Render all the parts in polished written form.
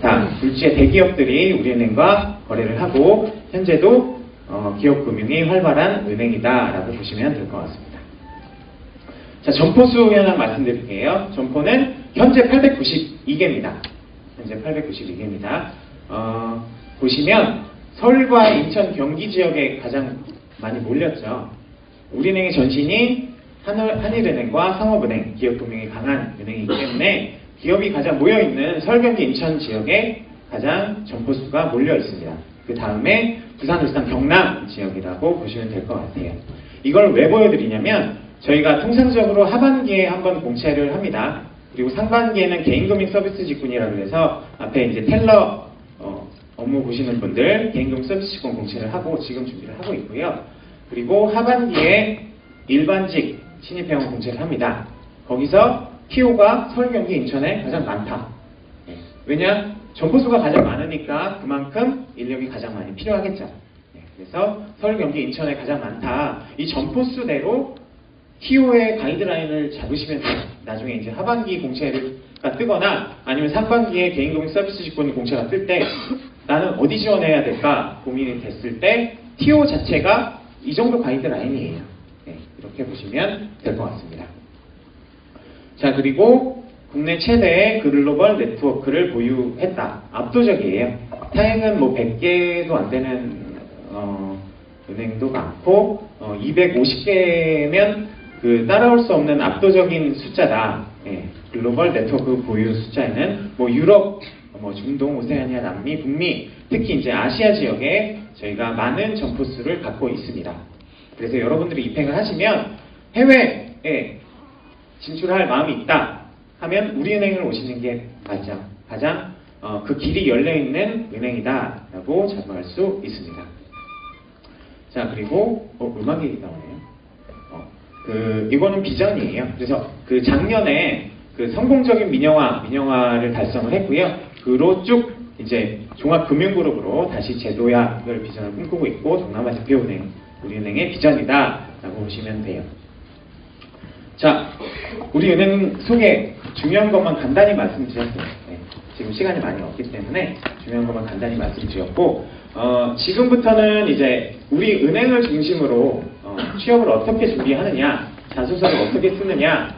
자, 둘째 대기업들이 우리은행과 거래를 하고 현재도 기업금융이 활발한 은행이다라고 보시면 될 것 같습니다. 자, 점포수 현황 말씀드릴게요. 점포는 현재 892개입니다. 현재 892개입니다. 보시면 서울과 인천, 경기 지역에 가장 많이 몰렸죠. 우리은행의 전신이 한일은행과 상업은행, 기업금융이 강한 은행이기 때문에 기업이 가장 모여있는 서울, 경기, 인천 지역에 가장 점포수가 몰려 있습니다. 그 다음에 부산, 울산, 경남 지역이라고 보시면 될 것 같아요. 이걸 왜 보여드리냐면 저희가 통상적으로 하반기에 한번 공채를 합니다. 그리고 상반기에는 개인금융 서비스 직군이라고 해서 앞에 이제 텔러 업무 보시는 분들 개인금융 서비스 직군 공채를 하고 지금 준비를 하고 있고요. 그리고 하반기에 일반직 신입회원 공채를 합니다. 거기서 TO가 서울, 경기, 인천에 가장 많다. 왜냐? 점포수가 가장 많으니까 그만큼 인력이 가장 많이 필요하겠죠. 그래서 서울, 경기, 인천에 가장 많다. 이 점포수대로 TO의 가이드라인을 잡으시면 돼요. 나중에 이제 하반기 공채가 뜨거나 아니면 상반기에 개인금융 서비스 직군 공채가 뜰 때 나는 어디 지원해야 될까 고민이 됐을 때 TO 자체가 이 정도 가이드라인이에요. 이렇게 보시면 될 것 같습니다. 자, 그리고 국내 최대의 글로벌 네트워크를 보유했다. 압도적이에요. 타행은 뭐 100개도 안 되는 은행도 많고 250개면 그 따라올 수 없는 압도적인 숫자다. 글로벌 네트워크 보유 숫자에는 뭐 유럽, 뭐 중동, 오세아니아, 남미, 북미, 특히 이제 아시아 지역에 저희가 많은 점포수를 갖고 있습니다. 그래서 여러분들이 입행을 하시면 해외에 진출할 마음이 있다 하면 우리은행을 오시는 게 맞죠. 가장 그 길이 열려있는 은행이다 라고 자부할 수 있습니다. 자, 그리고 음악이 나오네요. 이거는 비전이에요. 그래서 그 작년에 그 성공적인 민영화를 달성을 했고요. 그로 쭉 이제 종합금융그룹으로 다시 재도약을 비전을 꿈꾸고 있고 동남아시아 대표은행 우리은행의 비전이다 라고 보시면 돼요. 자, 우리은행 소개 중요한 것만 간단히 말씀드렸어요. 지금 시간이 많이 없기 때문에 중요한 것만 간단히 말씀드렸고 지금부터는 이제 우리 은행을 중심으로 취업을 어떻게 준비하느냐, 자소서를 어떻게 쓰느냐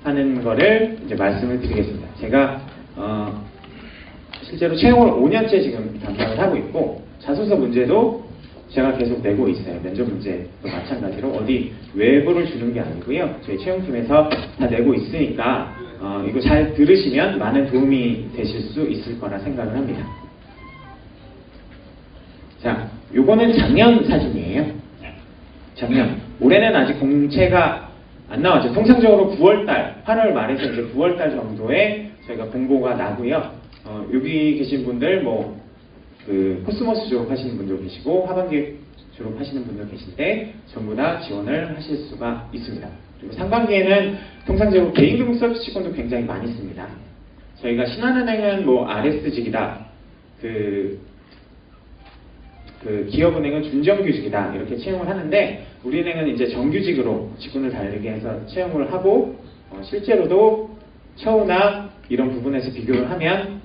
하는 거를 이제 말씀을 드리겠습니다. 제가 실제로 채용을 5년째 지금 담당을 하고 있고 자소서 문제도 제가 계속 내고 있어요. 면접 문제도 마찬가지로 어디 외부를 주는 게 아니고요. 저희 채용팀에서 다 내고 있으니까 이거 잘 들으시면 많은 도움이 되실 수 있을 거라 생각을 합니다. 자, 요거는 작년 사진이에요. 작년. 올해는 아직 공채가 안 나왔죠. 통상적으로 9월달, 8월 말에서 이제 9월달 정도에 저희가 공고가 나고요. 여기 계신 분들 그 코스모스 졸업하시는 분도 계시고 하반기 졸업하시는 분도 계신데 전부 다 지원을 하실 수가 있습니다. 그리고 상반기에는 통상적으로 개인금융 서비스 직군도 굉장히 많이 씁니다. 저희가 신한은행은 RS직이다. 그 기업은행은 준정규직이다. 이렇게 채용을 하는데 우리은행은 이제 정규직으로 직군을 달리게 해서 채용을 하고 실제로도 처우나 이런 부분에서 비교를 하면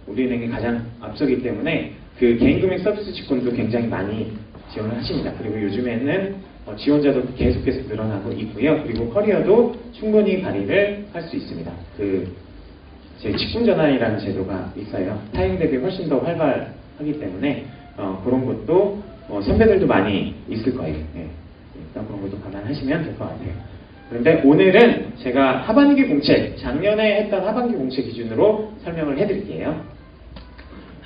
우리은행이 가장 앞서기 때문에 그 개인금융 서비스 직군도 굉장히 많이 지원을 하십니다. 그리고 요즘에는 지원자도 계속해서 늘어나고 있고요. 그리고 커리어도 충분히 발휘를 할 수 있습니다. 제 직군 전환이라는 제도가 있어요. 타임 대비 훨씬 더 활발하기 때문에 그런 것도 선배들도 많이 있을 거예요. 일단 그런 것도 감안하시면 될 것 같아요. 그런데 오늘은 제가 하반기 공채, 작년에 했던 하반기 공채 기준으로 설명을 해드릴게요.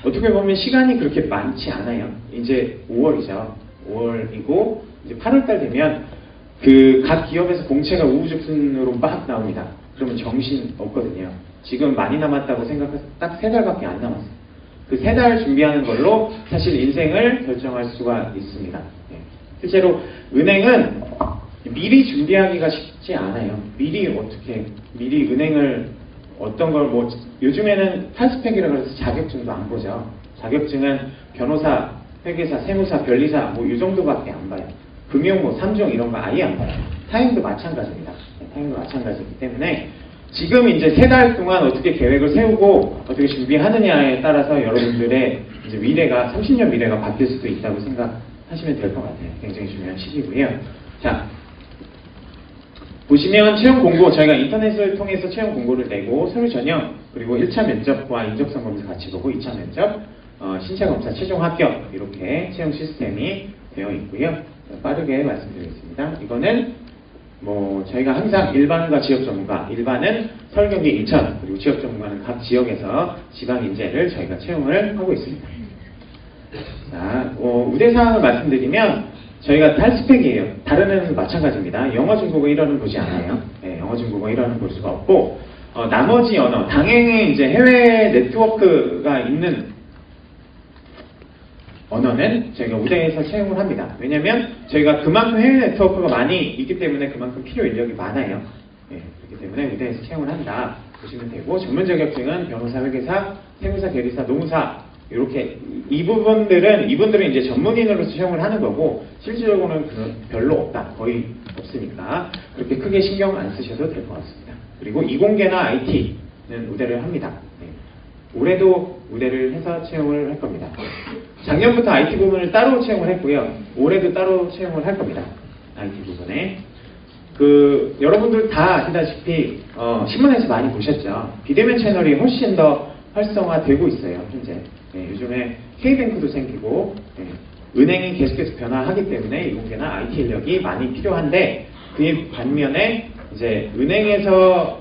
어떻게 보면 시간이 그렇게 많지 않아요. 이제 5월이죠. 5월이고 이제 8월달 되면 그 각 기업에서 공채가 우후죽순으로 막 나옵니다. 그러면 정신 없거든요. 지금 많이 남았다고 생각해서 딱 3달밖에 안 남았어요. 그 3달 준비하는 걸로 사실 인생을 결정할 수가 있습니다. 실제로 은행은 미리 준비하기가 쉽지 않아요. 미리 은행을 어떤 걸 요즘에는 탈스펙이라고 해서 자격증도 안 보죠. 자격증은 변호사, 회계사, 세무사, 변리사 이 정도밖에 안 봐요. 금융 3종 이런 거 아예 안 봐요. 타임도 마찬가지입니다. 타임도 마찬가지이기 때문에 지금 이제 3달 동안 어떻게 계획을 세우고 어떻게 준비하느냐에 따라서 여러분들의 이제 미래가 30년 미래가 바뀔 수도 있다고 생각하시면 될 것 같아요. 굉장히 중요한 시기고요. 자, 보시면 채용 공고, 저희가 인터넷을 통해서 채용 공고를 내고 서류 전형, 그리고 1차 면접과 인적성 검사 같이 보고 2차 면접, 신체 검사 최종 합격, 이렇게 채용 시스템이 되어 있고요. 빠르게 말씀드리겠습니다. 이거는 뭐 저희가 항상 일반과 지역 전문가, 일반은 서울, 경기, 인천, 그리고 지역 전문가는 각 지역에서 지방 인재를 저희가 채용을 하고 있습니다. 자, 우대사항을 말씀드리면 저희가 탈스펙이에요. 다른 애는 마찬가지입니다. 영어, 중국어 1어는 보지 않아요. 네, 영어, 중국어 1어는 볼 수가 없고, 나머지 언어, 당연히 이제 해외 네트워크가 있는 언어는 저희가 우대에서 채용을 합니다. 왜냐면 저희가 그만큼 해외 네트워크가 많이 있기 때문에 그만큼 필요 인력이 많아요. 네, 그렇기 때문에 우대에서 채용을 한다 보시면 되고, 전문 자격증은 변호사, 회계사, 세무사, 계리사, 노무사, 이렇게 이분들은 이제 전문인으로서 채용을 하는 거고, 실질적으로는 별로 없다, 거의 없으니까 그렇게 크게 신경 안 쓰셔도 될 것 같습니다. 그리고 이공계나 IT는 우대를 합니다. 네. 올해도 우대를 해서 채용을 할 겁니다. 작년부터 IT 부분을 따로 채용을 했고요. 올해도 따로 채용을 할 겁니다. IT 부분에. 여러분들 다 아시다시피 신문에서 많이 보셨죠. 비대면 채널이 훨씬 더 활성화되고 있어요, 현재. 네, 요즘에 K뱅크도 생기고, 네, 은행이 계속해서 변화하기 때문에 이공계나 IT 인력이 많이 필요한데, 그 반면에 이제 은행에서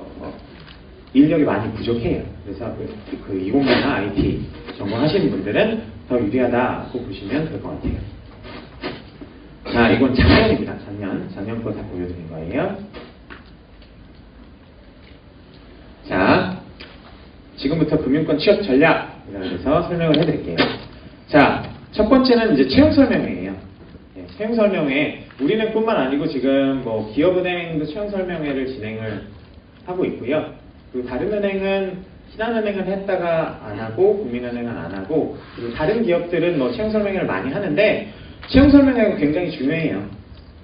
인력이 많이 부족해요. 그래서 그 이공계나 IT 전공하시는 분들은 더 유리하다고 보시면 될 것 같아요. 자, 이건 작년입니다. 작년 거 다 보여드린 거예요. 자, 지금부터 금융권 취업 전략이라서 설명을 해드릴게요. 자, 첫 번째는 이제 채용 설명회예요. 네, 채용 설명회, 우리는 뿐만 아니고 지금 뭐 기업은행도 채용 설명회를 진행을 하고 있고요. 그 다른 은행은, 신한은행은 했다가 안 하고, 국민은행은 안 하고, 그리고 다른 기업들은 뭐 채용 설명회를 많이 하는데, 채용 설명회가 굉장히 중요해요.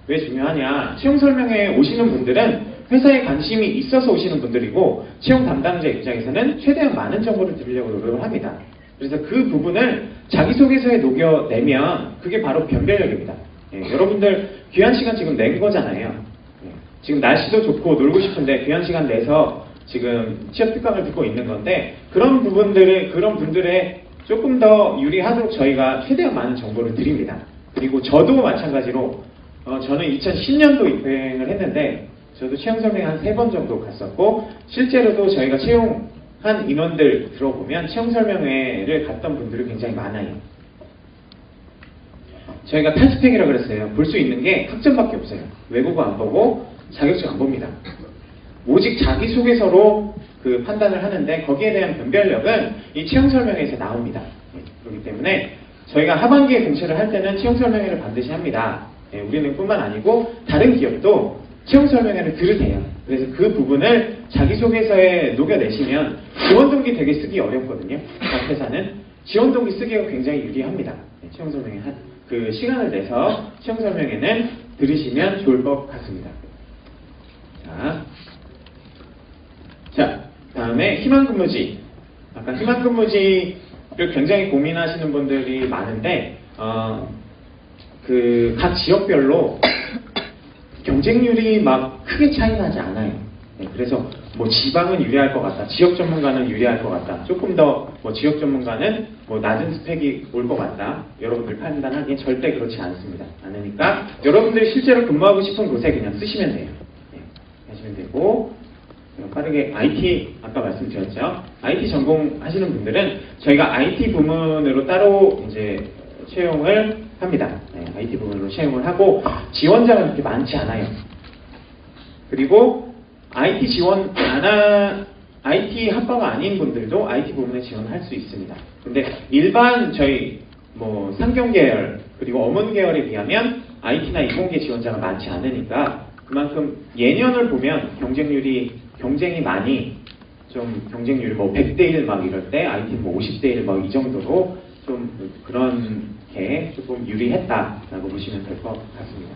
왜 중요하냐? 채용 설명회에 오시는 분들은 회사에 관심이 있어서 오시는 분들이고, 채용 담당자 입장에서는 최대한 많은 정보를 드리려고 노력을 합니다. 그래서 그 부분을 자기소개서에 녹여내면 그게 바로 변별력입니다. 예, 여러분들 귀한 시간 지금 낸 거잖아요. 예, 지금 날씨도 좋고 놀고 싶은데 귀한 시간 내서 지금 취업 특강을 듣고 있는 건데, 그런 분들의 조금 더 유리하도록 저희가 최대한 많은 정보를 드립니다. 그리고 저도 마찬가지로 저는 2010년도 입행을 했는데, 저도 채용 설명회 한 3번 정도 갔었고, 실제로도 저희가 채용한 인원들 들어보면 채용 설명회를 갔던 분들이 굉장히 많아요. 저희가 탈스펙이라고 그랬어요. 볼 수 있는 게 학점밖에 없어요. 외국어 안 보고 자격증 안 봅니다. 오직 자기소개서로 그 판단을 하는데, 거기에 대한 변별력은 이 채용 설명회에서 나옵니다. 그렇기 때문에 저희가 하반기에 공채를 할 때는 채용 설명회를 반드시 합니다. 우리는 뿐만 아니고 다른 기업도 채용 설명회를 들으세요. 그래서 그 부분을 자기소개서에 녹여내시면 지원동기 되게 쓰기 어렵거든요. 각 회사는 지원동기 쓰기가 굉장히 유리합니다. 채용 설명회 그 시간을 내서 채용 설명회는 들으시면 좋을 것 같습니다. 자, 다음에 희망근무지. 아까 희망근무지를 굉장히 고민하시는 분들이 많은데, 각 지역별로 경쟁률이 막 크게 차이 나지 않아요. 네, 그래서 뭐 지방은 유리할 것 같다, 지역 전문가는 유리할 것 같다, 조금 더 뭐 지역 전문가는 뭐 낮은 스펙이 올 것 같다, 여러분들 판단하기엔 절대 그렇지 않습니다. 않으니까 여러분들이 실제로 근무하고 싶은 곳에 그냥 쓰시면 돼요. 네, 하시면 되고, 빠르게 IT, 아까 말씀드렸죠. IT 전공하시는 분들은 저희가 IT 부문으로 따로 이제 채용을 합니다. 네, IT 부문으로 채용을 하고, 지원자가 그렇게 많지 않아요. 그리고 IT 학과가 아닌 분들도 IT 부문에 지원할 수 있습니다. 근데 일반 저희 뭐 상경 계열 그리고 어문 계열에 비하면 IT나 이공계 지원자가 많지 않으니까, 그만큼 예년을 보면 경쟁이 많이 좀 경쟁률이 뭐 100대 1 막 이럴 때 IT 뭐 50대 1 막 이 정도로 좀 그런 게 조금 유리했다라고 보시면 될 것 같습니다.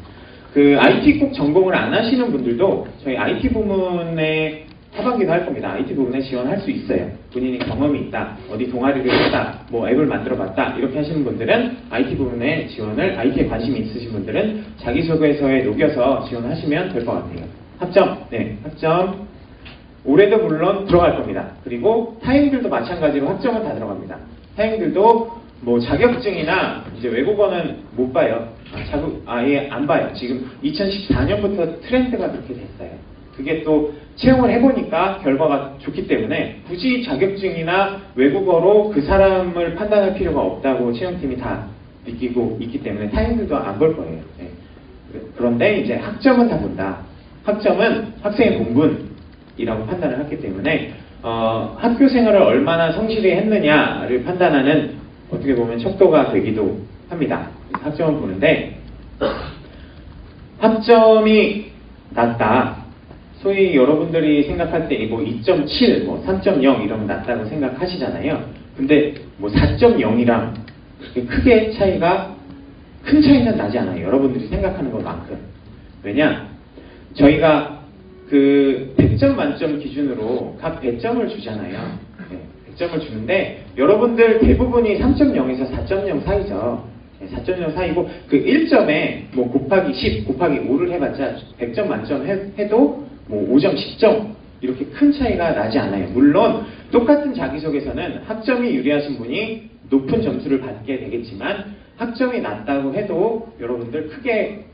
그 IT 꼭 전공을 안 하시는 분들도 저희 IT 부문에 하반기도 할 겁니다. IT 부분에 지원할 수 있어요. 본인이 경험이 있다, 어디 동아리를 했다, 뭐 앱을 만들어 봤다, 이렇게 하시는 분들은 IT 부분에 지원을, IT에 관심이 있으신 분들은 자기소개서에 녹여서 지원하시면 될 것 같아요. 학점, 네, 학점. 올해도 물론 들어갈 겁니다. 그리고 타행들도 마찬가지로 학점은 다 들어갑니다. 타행들도 뭐 자격증이나 이제 외국어는 못 봐요. 아예 안 봐요. 지금 2014년부터 트렌드가 그렇게 됐어요. 그게 또 채용을 해보니까 결과가 좋기 때문에 굳이 자격증이나 외국어로 그 사람을 판단할 필요가 없다고 채용팀이 다 느끼고 있기 때문에 타행들도 안 볼 거예요. 네. 그런데 이제 학점은 다 본다. 학점은 학생의 공분이라고 판단을 했기 때문에 학교 생활을 얼마나 성실히 했느냐를 판단하는 어떻게 보면 척도가 되기도 합니다. 학점을 보는데 학점이 낮다. 소위 여러분들이 생각할 때 뭐 2.7, 뭐 3.0 이러면 낮다고 생각하시잖아요. 근데 뭐 4.0이랑 크게 차이가 큰 차이는 나지 않아요. 여러분들이 생각하는 것만큼. 왜냐? 저희가 그 100점 만점 기준으로 각 배점을 주잖아요. 네, 100점을 주는데 여러분들 대부분이 3.0에서 4.0 사이죠. 4.0 사이고 그 1점에 뭐 곱하기 10, 곱하기 5를 해봤자 100점 만점 해도 뭐 5점, 10점 이렇게 큰 차이가 나지 않아요. 물론 똑같은 자기소개서는 학점이 유리하신 분이 높은 점수를 받게 되겠지만 학점이 낮다고 해도 여러분들 크게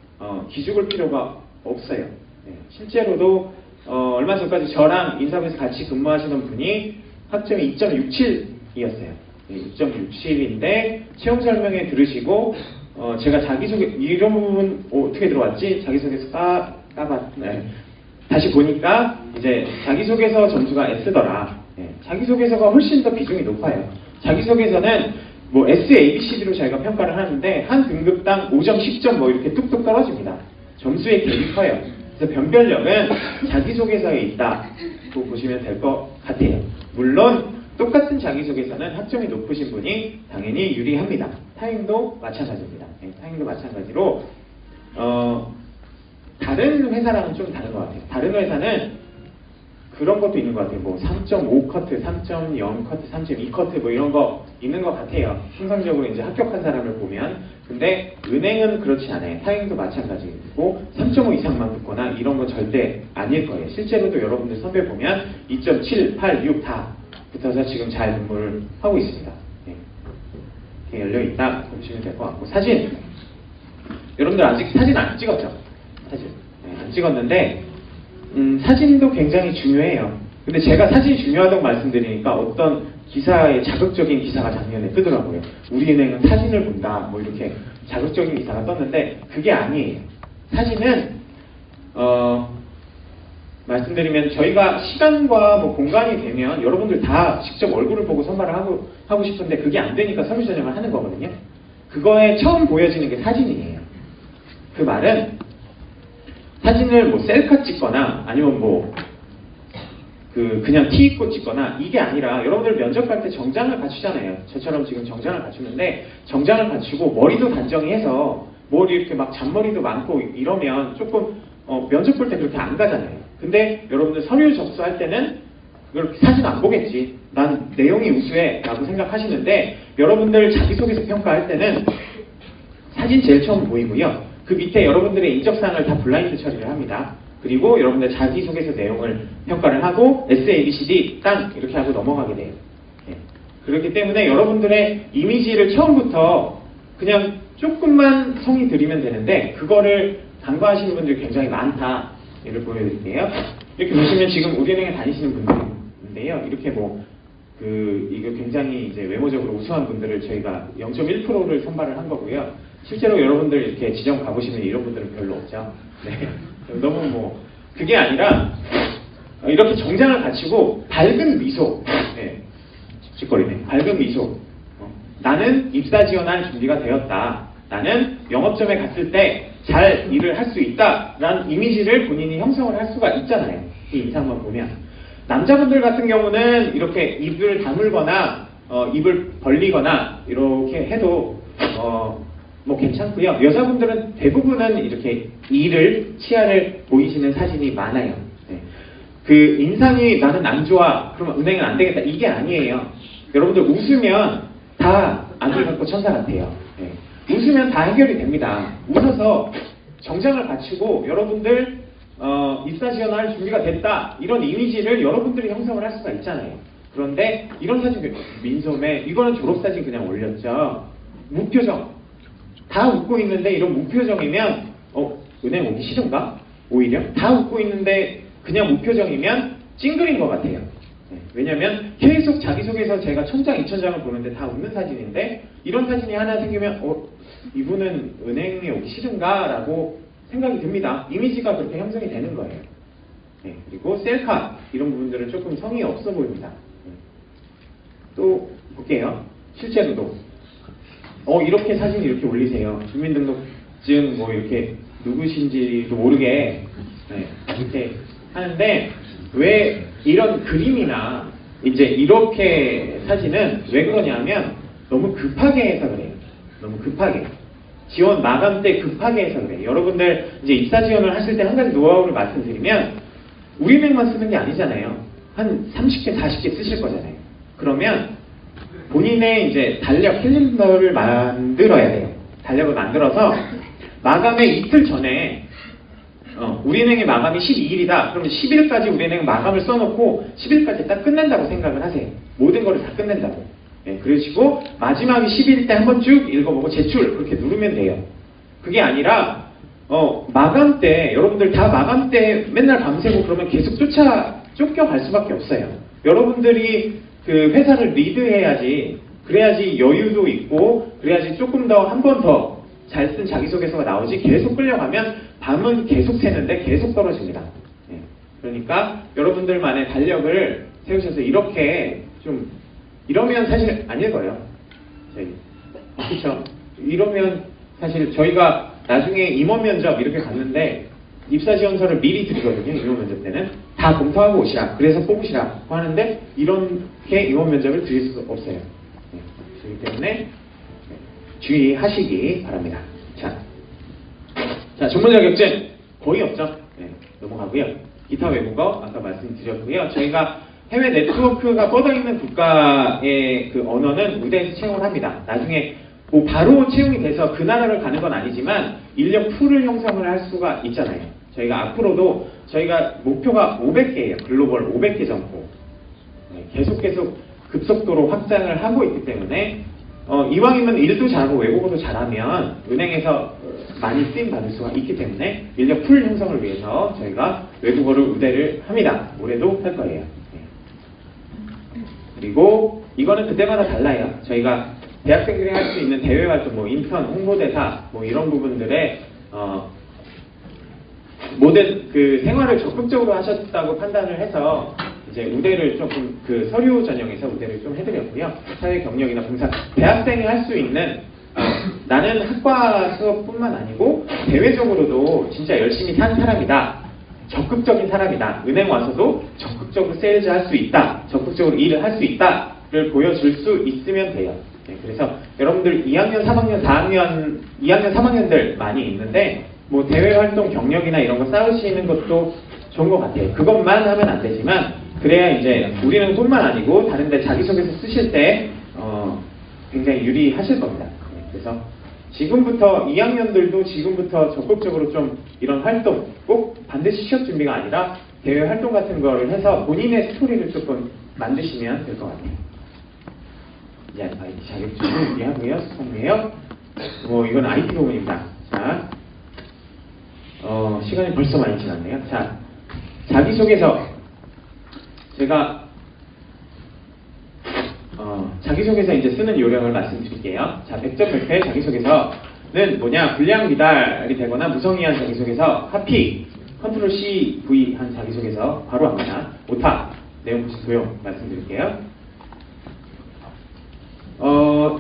기죽을 필요가 없어요. 네, 실제로도 얼마 전까지 저랑 인사부에서 같이 근무하시는 분이 학점이 2.67이었어요. 2.67인데 채용 설명회 들으시고 제가 자기소개 이런 부분 어떻게 들어왔지? 자기소개서 까봤네. 다시 보니까 이제 자기소개서 점수가 S더라. 네, 자기소개서가 훨씬 더 비중이 높아요. 자기소개서는 뭐 S, A, B, C, D로 저희가 평가를 하는데 한 등급당 5점, 10점 뭐 이렇게 뚝뚝 떨어집니다. 점수의 갭이 커요. 그래서 변별력은 자기소개서에 있다고 보시면 될 것 같아요. 물론 똑같은 자기소개서는 학점이 높으신 분이 당연히 유리합니다. 타행도 마찬가지입니다. 네, 타행도 마찬가지로 다른 회사랑은 좀 다른 것 같아요. 다른 회사는 그런 것도 있는 것 같아요. 뭐 3.5 커트, 3.0 커트, 3.2 커트 뭐 이런 거 있는 것 같아요. 통상적으로 이제 합격한 사람을 보면. 근데 은행은 그렇지 않아요. 타행도 마찬가지고 3.5 이상만 붙거나 이런 거 절대 아닐 거예요. 실제로도 여러분들 선배 보면 2.7, 8, 6 다 붙어서 지금 잘 근무를 하고 있습니다. 네. 이렇게 열려있다 보시면 될 것 같고 사진! 여러분들 아직 사진 안 찍었죠? 사진. 네, 안 찍었는데 사진도 굉장히 중요해요. 근데 제가 사진이 중요하다고 말씀드리니까 어떤 기사에 자극적인 기사가 작년에 뜨더라고요. 우리은행은 사진을 본다. 뭐 이렇게 자극적인 기사가 떴는데 그게 아니에요. 사진은 말씀드리면 저희가 시간과 뭐 공간이 되면 여러분들 다 직접 얼굴을 보고 선발을 하고 싶은데 그게 안 되니까 서류 전형을 하는 거거든요. 그거에 처음 보여지는 게 사진이에요. 그 말은 사진을 뭐 셀카 찍거나 아니면 뭐 그냥 티 입고 찍거나 이게 아니라 여러분들 면접 갈 때 정장을 갖추잖아요. 저처럼 지금 정장을 갖추는데 정장을 갖추고 머리도 단정히 해서 머리 이렇게 막 잔머리도 많고 이러면 조금 면접 볼 때 그렇게 안 가잖아요. 근데 여러분들 서류 접수할 때는 그렇게 사진 안 보겠지. 난 내용이 우수해 라고 생각하시는데 여러분들 자기소개서 평가할 때는 사진 제일 처음 보이고요. 그 밑에 여러분들의 인적사항을 다 블라인드 처리를 합니다. 그리고 여러분들 자기소개서 내용을 평가를 하고 S, A, B, C, D 딱 이렇게 하고 넘어가게 돼요. 네. 그렇기 때문에 여러분들의 이미지를 처음부터 그냥 조금만 성의 들이면 되는데 그거를 간과하시는 분들이 굉장히 많다. 얘를 보여드릴게요. 이렇게 보시면 지금 우리은행에 다니시는 분들인데요. 이렇게 이거 굉장히 이제 외모적으로 우수한 분들을 저희가 0.1%를 선발을 한 거고요. 실제로 여러분들 이렇게 지점 가보시면 이런 분들은 별로 없죠. 네. 너무 그게 아니라 이렇게 정장을 갖추고 밝은 미소. 네. 찝찝거리네. 밝은 미소. 나는 입사 지원할 준비가 되었다. 나는 영업점에 갔을 때 잘 일을 할 수 있다라는 이미지를 본인이 형성을 할 수가 있잖아요. 이 인상만 보면. 남자분들 같은 경우는 이렇게 입을 다물거나 입을 벌리거나 이렇게 해도 뭐 괜찮고요. 여자분들은 대부분은 이렇게 치아를 보이시는 사진이 많아요. 네. 그 인상이 나는 안 좋아. 그러면 은행은 안 되겠다. 이게 아니에요. 여러분들 웃으면 다 아기 같고 천사 같아요. 네. 웃으면 다 해결이 됩니다. 웃어서 정장을 갖추고 여러분들 입사 지원할 준비가 됐다. 이런 이미지를 여러분들이 형성을 할 수가 있잖아요. 그런데 이런 사진, 민소매, 이거는 졸업사진 그냥 올렸죠. 무표정. 다 웃고 있는데 이런 무표정이면 은행 오기 싫은가? 오히려 다 웃고 있는데 그냥 무표정이면 찡그린 것 같아요. 네. 왜냐면 계속 자기소개서 제가 1000장, 2000장을 보는데 다 웃는 사진인데 이런 사진이 하나 생기면 이분은 은행에 오기 싫은가? 라고 생각이 듭니다. 이미지가 그렇게 형성이 되는 거예요. 네. 그리고 셀카 이런 부분들은 조금 성의 없어 보입니다. 네. 또 볼게요. 실제로도 이렇게 사진 이렇게 올리세요. 주민등록증 뭐 이렇게 누구신지도 모르게 이렇게 하는데 왜 이런 그림이나 이제 이렇게 사진은 왜 그러냐면 너무 급하게 해서 그래요. 너무 급하게. 지원 마감 때 급하게 해서 그래요. 여러분들 이제 입사 지원을 하실 때 한 가지 노하우를 말씀드리면 우리은행만 쓰는 게 아니잖아요. 한 30개, 40개 쓰실 거잖아요. 그러면 본인의 이제 달력 캘린더를 만들어야 돼요. 달력을 만들어서 마감의 이틀 전에 우리은행의 마감이 12일이다. 그러면 10일까지 우리은행 마감을 써놓고 10일까지 딱 끝낸다고 생각을 하세요. 모든 거를 다 끝낸다고. 네, 그러시고 마지막에 10일 때 한번 쭉 읽어보고 제출 그렇게 누르면 돼요. 그게 아니라 마감 때 여러분들 다 마감 때 맨날 밤새고 그러면 계속 쫓겨갈 수밖에 없어요. 여러분들이 그 회사를 리드해야지, 그래야지 여유도 있고 그래야지 조금 더 한 번 더 잘 쓴 자기소개서가 나오지 계속 끌려가면 밤은 계속 새는데 계속 떨어집니다. 네. 그러니까 여러분들만의 달력을 세우셔서 이렇게 좀 이러면 사실 안 읽어요. 그렇죠? 이러면 사실 저희가 나중에 임원 면접 이렇게 갔는데 입사 지원서를 미리 드리거든요. 임원 면접 때는 다 검토하고 오시라. 그래서 뽑으시라고 하는데 이렇게 임원 면접을 드릴 수 없어요. 네. 그렇기 때문에 주의하시기 바랍니다. 자, 전문 자격증 거의 없죠. 네, 넘어가고요. 기타 외국어 아까 말씀드렸고요. 저희가 해외 네트워크가 뻗어있는 국가의 그 언어는 무대에서 채용을 합니다. 나중에 뭐 바로 채용이 돼서 그 나라를 가는 건 아니지만 인력 풀을 형성을 할 수가 있잖아요. 저희가 앞으로도 저희가 목표가 500개예요. 글로벌 500개 점포. 네, 계속 급속도로 확장을 하고 있기 때문에 이왕이면 일도 잘하고 외국어도 잘하면 은행에서 많이 쓰임 받을 수가 있기 때문에 인력 풀 형성을 위해서 저희가 외국어를 우대를 합니다. 올해도 할 거예요. 네. 그리고 이거는 그때마다 달라요. 저희가 대학생들이 할 수 있는 대외 활동, 뭐 인턴, 홍보대사, 뭐 이런 부분들에 모든 그 생활을 적극적으로 하셨다고 판단을 해서 이제 우대를 조금 그 서류 전형에서 우대를 좀 해드렸고요. 사회 경력이나 봉사, 대학생이 할 수 있는 나는 학과 수업뿐만 아니고 대외적으로도 진짜 열심히 산 사람이다. 적극적인 사람이다. 은행 와서도 적극적으로 세일즈 할 수 있다. 적극적으로 일을 할 수 있다를 보여줄 수 있으면 돼요. 네, 그래서 여러분들 2학년, 3학년, 4학년, 2학년, 3학년들 많이 있는데 뭐 대외 활동 경력이나 이런 거 쌓으시는 것도 좋은 것 같아요. 그것만 하면 안 되지만 그래야 이제 우리는 뿐만 아니고 다른데 자기소개서 쓰실 때 굉장히 유리하실 겁니다. 네, 그래서 지금부터 2학년들도 지금부터 적극적으로 좀 이런 활동 꼭 반드시 취업 준비가 아니라 대외 활동 같은 거를 해서 본인의 스토리를 조금 만드시면 될 것 같아요. 이제 IT 자격증을 준비하고요. 수성내역 이건 IT 부분입니다. 자, 시간이 벌써 많이 지났네요. 자, 자기소개서 제가 자기소개서 이제 쓰는 요령을 말씀드릴게요. 자, 100점 100회 자기소개서는 뭐냐? 불량 미달이 되거나 무성의한 자기소개서, 하피, 컨트롤 C, V 한 자기소개서 바로 합니다. 오타, 내용 보시 도용 말씀드릴게요.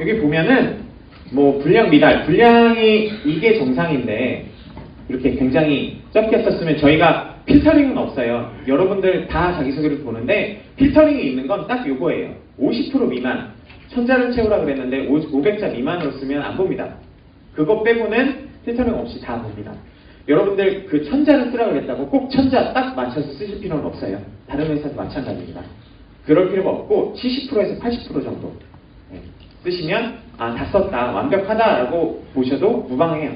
여기 보면은 뭐 불량 미달, 불량이 이게 정상인데 이렇게 굉장히 적게 썼으면 저희가 필터링은 없어요. 여러분들 다 자기소개를 보는데 필터링이 있는 건 딱 요거예요. 50% 미만, 1000자를 채우라 그랬는데 500자 미만으로 쓰면 안 봅니다. 그거 빼고는 필터링 없이 다 봅니다. 여러분들 그 천자를 쓰라고 했다고 꼭 천자 딱 맞춰서 쓰실 필요는 없어요. 다른 회사도 마찬가지입니다. 그럴 필요가 없고 70%에서 80% 정도 쓰시면 다 썼다, 완벽하다라고 보셔도 무방해요.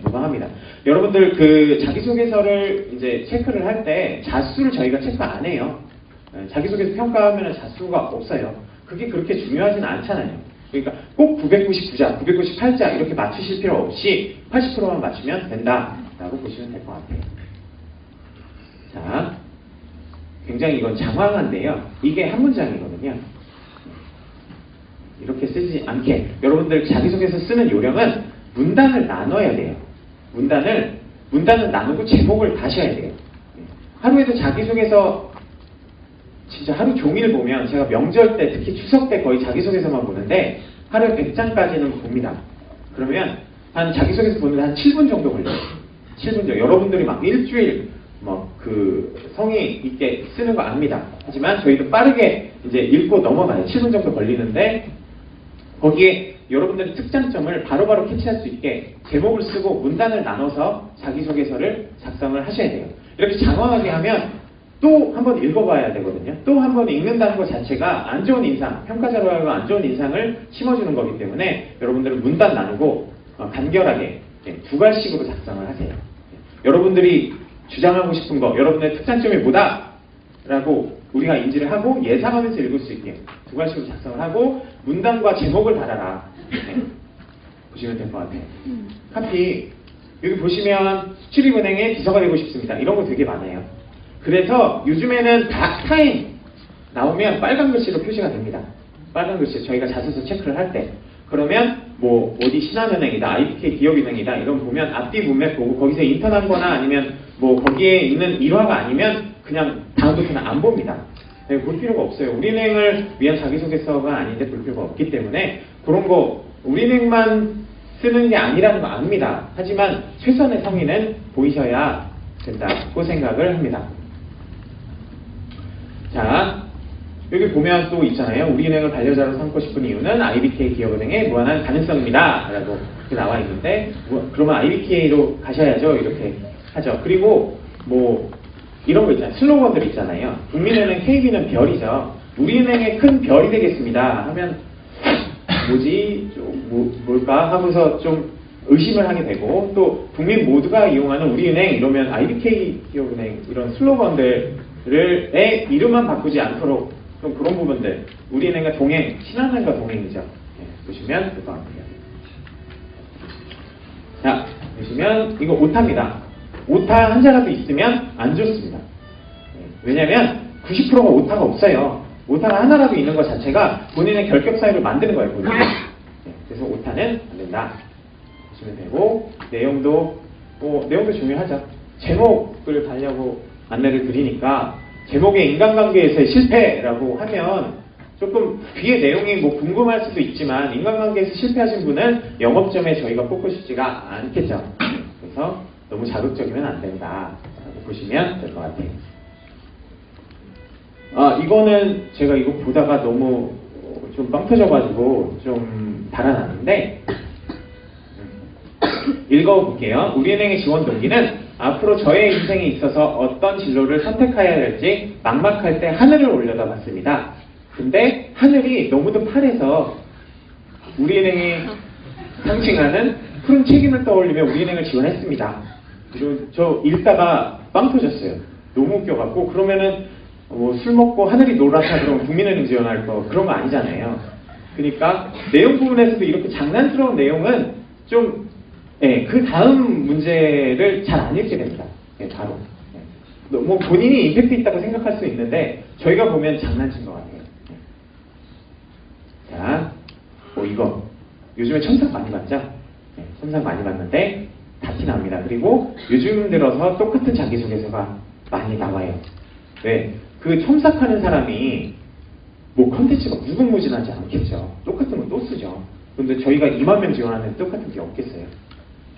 무방합니다. 여러분들 그 자기소개서를 이제 체크를 할 때 자수를 저희가 체크 안 해요. 자기소개서 평가하면 자수가 없어요. 그게 그렇게 중요하진 않잖아요. 그러니까 꼭 999자, 998자 이렇게 맞추실 필요 없이 80%만 맞추면 된다라고 보시면 될 것 같아요. 자, 굉장히 이건 장황한데요. 이게 한 문장이거든요. 이렇게 쓰지 않게 여러분들 자기소개서 쓰는 요령은 문단을 나눠야 돼요. 문단을 나누고 제목을 다셔야 돼요. 하루에도 자기소개서 진짜 하루 종일 보면 제가 명절 때 특히 추석 때 거의 자기소개서만 보는데 하루에 100장까지는 봅니다. 그러면 한 자기소개서 보는데 한 7분 정도 걸려요. 7분 정도. 여러분들이 막 일주일 그 성의 있게 쓰는 거 압니다. 하지만 저희도 빠르게 이제 읽고 넘어가요. 7분 정도 걸리는데 거기에 여러분들의 특장점을 바로바로 캐치할 수 있게 제목을 쓰고 문단을 나눠서 자기소개서를 작성을 하셔야 돼요. 이렇게 장황하게 하면 또 한 번 읽어봐야 되거든요. 또 한 번 읽는다는 것 자체가 안 좋은 인상, 평가자로 하여금 안 좋은 인상을 심어주는 거기 때문에 여러분들은 문단 나누고 간결하게 두 갈씩으로 작성을 하세요. 여러분들이 주장하고 싶은 거, 여러분의 특장점이 뭐다? 라고 우리가 인지를 하고 예상하면서 읽을 수 있게 두 갈씩으로 작성을 하고 문단과 제목을 달아라. 보시면 될 것 같아요. 카피 여기 보시면 수출입은행의 비서가 되고 싶습니다. 이런 거 되게 많아요. 그래서 요즘에는 타임 나오면 빨간 글씨로 표시가 됩니다. 빨간 글씨 저희가 자소서 체크를 할 때 그러면 뭐 어디 신한은행이다, IBK 기업은행이다 이런 보면 앞뒤 문맥 보고 거기서 인턴한 거나 아니면 뭐 거기에 있는 일화가 아니면 그냥 다음부터는 안 봅니다. 볼 필요가 없어요. 우리은행을 위한 자기소개서가 아닌데 볼 필요가 없기 때문에 그런 거 우리은행만 쓰는 게 아니라는 거 압니다. 하지만 최선의 성의는 보이셔야 된다고 생각을 합니다. 자, 여기 보면 또 있잖아요. 우리은행을 반려자로 삼고 싶은 이유는 IBK 기업은행의 무한한 가능성입니다. 라고 나와 있는데 그러면 IBK로 가셔야죠. 이렇게 하죠. 그리고 뭐 이런 거 있잖아요. 슬로건들 있잖아요. 국민은행 KB는 별이죠. 우리은행의 큰 별이 되겠습니다. 하면 뭐지? 뭘까? 하고서 좀 의심을 하게 되고 또 국민 모두가 이용하는 우리은행 이러면 IBK 기업은행 이런 슬로건들의 이름만 바꾸지 않도록 좀 그런 부분들 우리은행과 동행, 신한은행과 동행이죠. 보시면 될 것 같아요. 자, 보시면 이거 오타입니다. 오타 한 자라도 있으면 안 좋습니다. 왜냐면 90%가 오타가 없어요. 오타가 하나라도 있는 것 자체가 본인의 결격 사유를 만드는 거예요. 본인이. 그래서 오타는 안 된다. 보시면 되고 내용도 중요하죠. 제목을 달려고 안내를 드리니까 제목에 인간관계에서의 실패라고 하면 조금 뒤에 내용이 뭐 궁금할 수도 있지만 인간관계에서 실패하신 분은 영업점에 저희가 뽑고 싶지가 않겠죠. 그래서 너무 자극적이면 안 된다라고 보시면 될 것 같아요. 이거는 제가 이거 보다가 너무 좀 빵 터져가지고 좀 달아났는데 읽어볼게요. 우리은행의 지원 동기는 앞으로 저의 인생에 있어서 어떤 진로를 선택해야 할지 막막할 때 하늘을 올려다봤습니다. 근데 하늘이 너무도 파래서 우리은행이 상징하는 푸른 책임을 떠올리며 우리은행을 지원했습니다. 그리고 저 읽다가 빵 터졌어요. 너무 웃겨갖고 그러면은 술 먹고 하늘이 노랗다 그러면 국민은행 지원할 거 그런 거 아니잖아요. 그러니까 내용 부분에서도 이렇게 장난스러운 내용은 좀 그 다음 문제를 잘 안 읽게 됩니다. 바로. 뭐 본인이 임팩트 있다고 생각할 수 있는데 저희가 보면 장난친 것 같아요. 자, 이거 요즘에 첨삭 많이 봤죠? 첨삭 많이 봤는데 다 티 납니다. 그리고 요즘 들어서 똑같은 자기소개서가 많이 나와요. 왜? 그 첨삭하는 사람이 뭐 컨텐츠가 무궁무진하지 않겠죠. 똑같은 건 또 쓰죠. 근데 저희가 2만 명 지원하는데 똑같은 게 없겠어요.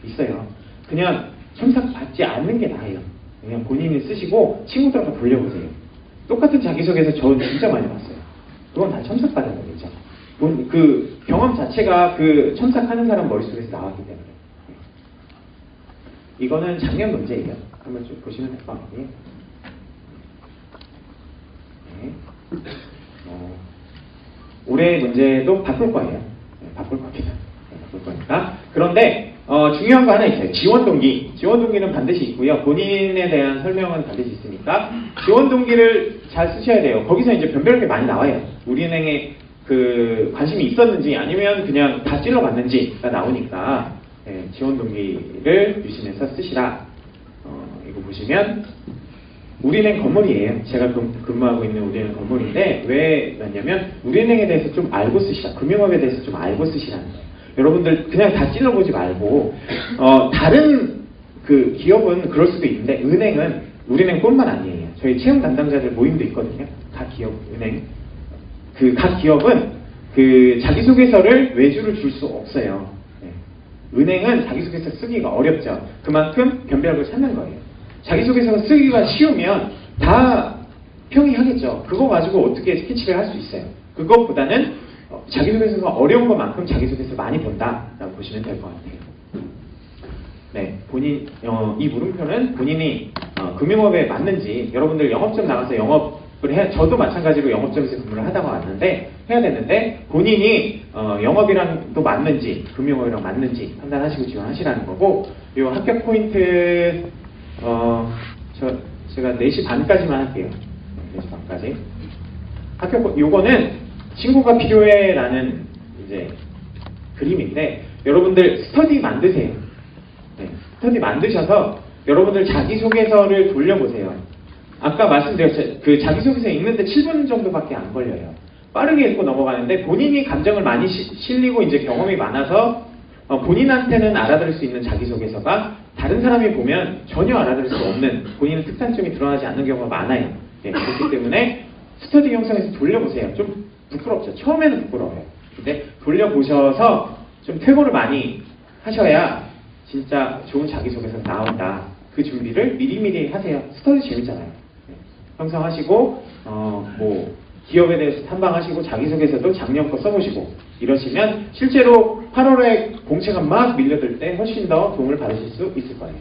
있어요. 그냥 첨삭 받지 않는 게 나아요. 그냥 본인이 쓰시고 친구들한테 돌려보세요. 똑같은 자기소개서 저는 진짜 많이 봤어요. 그건 다 첨삭 받은 거겠죠. 그 경험 자체가 그 첨삭하는 사람 머릿속에서 나왔기 때문에. 이거는 작년 문제예요. 한번 좀 보시면 될 것 같아요. 네. 올해 문제도 바꿀 거예요. 네, 바꿀 겁니다. 네, 바꿀 거니까. 그런데 중요한 거 하나 있어요. 지원 동기. 지원 동기는 반드시 있고요. 본인에 대한 설명은 반드시 있으니까 지원 동기를 잘 쓰셔야 돼요. 거기서 이제 변별력이 많이 나와요. 우리은행에 그 관심이 있었는지 아니면 그냥 다 찔러봤는지가 나오니까 네, 지원 동기를 유심해서 쓰시라. 이거 보시면 우리은행 건물이에요. 제가 근무하고 있는 우리은행 건물인데 왜 그러냐면 우리은행에 대해서 좀 알고 쓰시라. 금융업에 대해서 좀 알고 쓰시라는 거예요. 여러분들 그냥 다 찔러보지 말고 다른 그 기업은 그럴 수도 있는데 은행은 우리은행뿐만 아니에요. 저희 채용 담당자들 모임도 있거든요. 각 기업 은행 그 각 기업은 그 자기소개서를 외주를 줄 수 없어요. 네. 은행은 자기소개서 쓰기가 어렵죠. 그만큼 변별력을 찾는 거예요. 자기소개서가 쓰기가 쉬우면 다 평이하겠죠. 그거 가지고 어떻게 스케치를 할 수 있어요. 그것보다는 자기소개서가 어려운 것만큼 자기소개서 많이 본다라고 보시면 될 것 같아요. 네, 이 물음표는 본인이 금융업에 맞는지 여러분들 영업점 나가서 영업을 저도 마찬가지로 영업점에서 근무를 하다가 왔는데 해야 되는데 본인이 영업이랑 또 맞는지 금융업이랑 맞는지 판단하시고 지원하시라는 거고 이 합격 포인트 제가 4시 반까지만 할게요. 4시 반까지. 요거는 친구가 필요해 라는 이제 그림인데 여러분들 스터디 만드세요. 네, 스터디 만드셔서 여러분들 자기소개서를 돌려보세요. 아까 말씀드렸죠. 그 자기소개서 읽는데 7분 정도밖에 안 걸려요. 빠르게 읽고 넘어가는데 본인이 감정을 많이 실리고 이제 경험이 많아서 본인한테는 알아들을 수 있는 자기소개서가 다른 사람이 보면 전혀 알아들을 수 없는 본인의 특산점이 드러나지 않는 경우가 많아요. 네, 그렇기 때문에 스터디 영상에서 돌려보세요. 좀 부끄럽죠. 처음에는 부끄러워요. 근데 돌려보셔서 좀 퇴고를 많이 하셔야 진짜 좋은 자기소개서가 나온다. 그 준비를 미리미리 하세요. 스터디 재밌잖아요. 네, 형성하시고 뭐 기업에 대해서 탐방하시고 자기소개서도 작년 거 써보시고 이러시면 실제로 8월에 공채가 막 밀려들 때 훨씬 더 도움을 받으실 수 있을 거예요.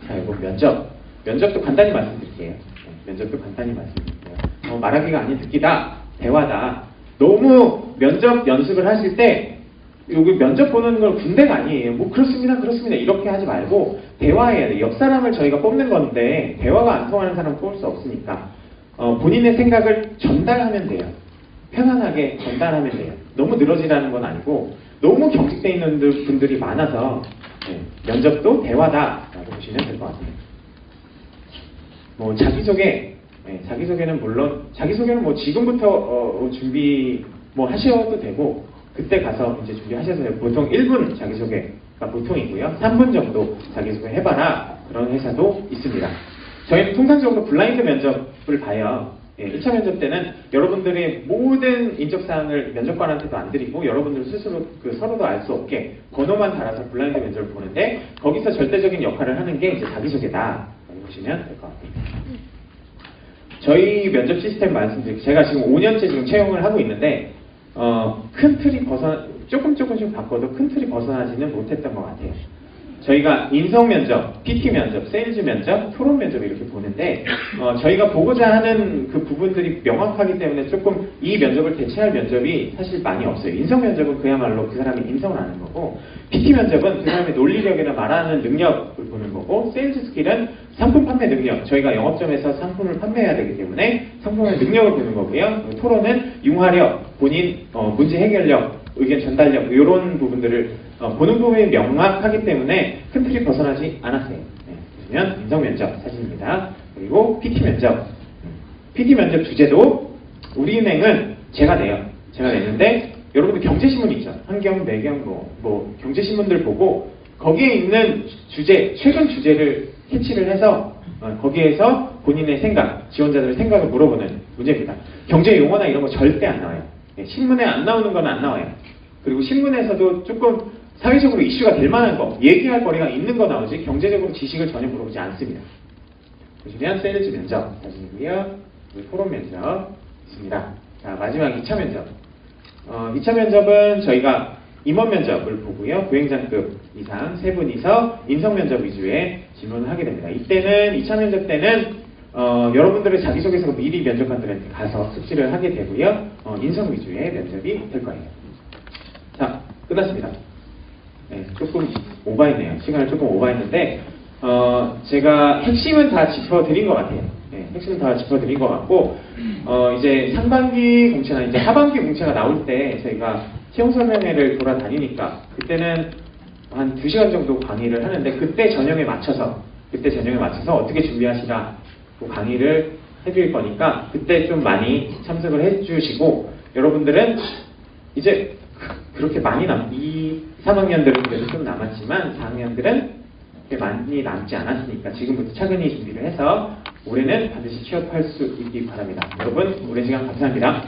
자, 이거 면접도 간단히 말씀드릴게요. 면접도 간단히 말씀드릴게요. 말하기가 아닌 듣기다, 대화다. 너무 면접 연습을 하실 때 여기 면접 보는 걸 군대가 아니에요. 뭐 그렇습니다 이렇게 하지 말고 대화해야 돼요. 옆 사람을 저희가 뽑는 건데 대화가 안 통하는 사람 뽑을 수 없으니까 본인의 생각을 전달하면 돼요. 편안하게 전달하면 돼요. 너무 늘어지라는 건 아니고 너무 경직되어 있는 분들이 많아서 네, 면접도 대화다라고 보시면 될 것 같아요. 뭐 자기소개는 물론 자기소개는 뭐 지금부터 준비 뭐 하셔도 되고 그때 가서 이제 준비하셔도 되고 보통 1분 자기소개가 보통이고요. 3분 정도 자기소개 해봐라 그런 회사도 있습니다. 저희는 통상적으로 블라인드 면접을 봐요. 예, 1차 면접 때는 여러분들의 모든 인적사항을 면접관한테도 안 드리고 여러분들 스스로 서로도 알 수 없게 번호만 달아서 블라인드 면접을 보는데 거기서 절대적인 역할을 하는 게 이제 자기소개다. 보시면 될 것 같아요. 저희 면접 시스템 말씀드릴게요. 제가 지금 5년째 지금 채용을 하고 있는데 큰 틀이 조금씩 바꿔도 큰 틀이 벗어나지는 못했던 것 같아요. 저희가 인성 면접, PT 면접, 세일즈 면접, 토론 면접 이렇게 보는데 저희가 보고자 하는 그 부분들이 명확하기 때문에 조금 이 면접을 대체할 면접이 사실 많이 없어요. 인성 면접은 그야말로 그 사람이 인성을 아는 거고 PT 면접은 그 사람의 논리력이나 말하는 능력을 보는 거고 세일즈 스킬은 상품 판매 능력, 저희가 영업점에서 상품을 판매해야 되기 때문에 상품의 능력을 보는 거고요. 토론은 융화력, 본인 문제 해결력, 의견 전달력 이런 부분들을 보는 부분이 명확하기 때문에 큰 틀이 벗어나지 않았어요. 네, 보시면 인성 면접 사진입니다. 그리고 PT 면접. PT 면접 주제도 우리은행은 제가 내요. 제가 내는데 여러분들 경제신문 있죠. 한경, 매경 뭐 경제신문들 보고 거기에 있는 주제, 최근 주제를 캐치를 해서 거기에서 본인의 생각, 지원자들의 생각을 물어보는 문제입니다. 경제 용어나 이런 거 절대 안 나와요. 네, 신문에 안 나오는 건 안 나와요. 그리고 신문에서도 조금 사회적으로 이슈가 될 만한 거, 얘기할 거리가 있는 거 나오지 경제적으로 지식을 전혀 물어보지 않습니다. 보시면 세일즈 면접 사진이고요. 토론 면접 있습니다. 자, 마지막 2차 면접. 2차 면접은 저희가 임원 면접을 보고요. 부행장급 이상 3분이서 인성 면접 위주의 질문을 하게 됩니다. 이때는 2차 면접 때는 여러분들의 자기소개서가 미리 면접관들한테 가서 숙지를 하게 되고요. 인성 위주의 면접이 될 거예요. 자, 끝났습니다. 네, 조금 오버했네요. 시간을 조금 오버했는데 제가 핵심은 다 짚어드린 것 같아요. 네, 핵심은 다 짚어드린 것 같고 이제 상반기 공채나 이제 하반기 공채가 나올 때 저희가 채용 설명회를 돌아다니니까 그때는 한 2시간 정도 강의를 하는데 그때 전형에 맞춰서 어떻게 준비하시라 강의를 해드릴 거니까 그때 좀 많이 참석을 해주시고 여러분들은 이제 그렇게 많이 3학년들은 그래도 좀 남았지만 4학년들은 그렇게 많이 남지 않았으니까 지금부터 차근히 준비를 해서 올해는 반드시 취업할 수 있기 바랍니다. 여러분 오랜 시간 감사합니다.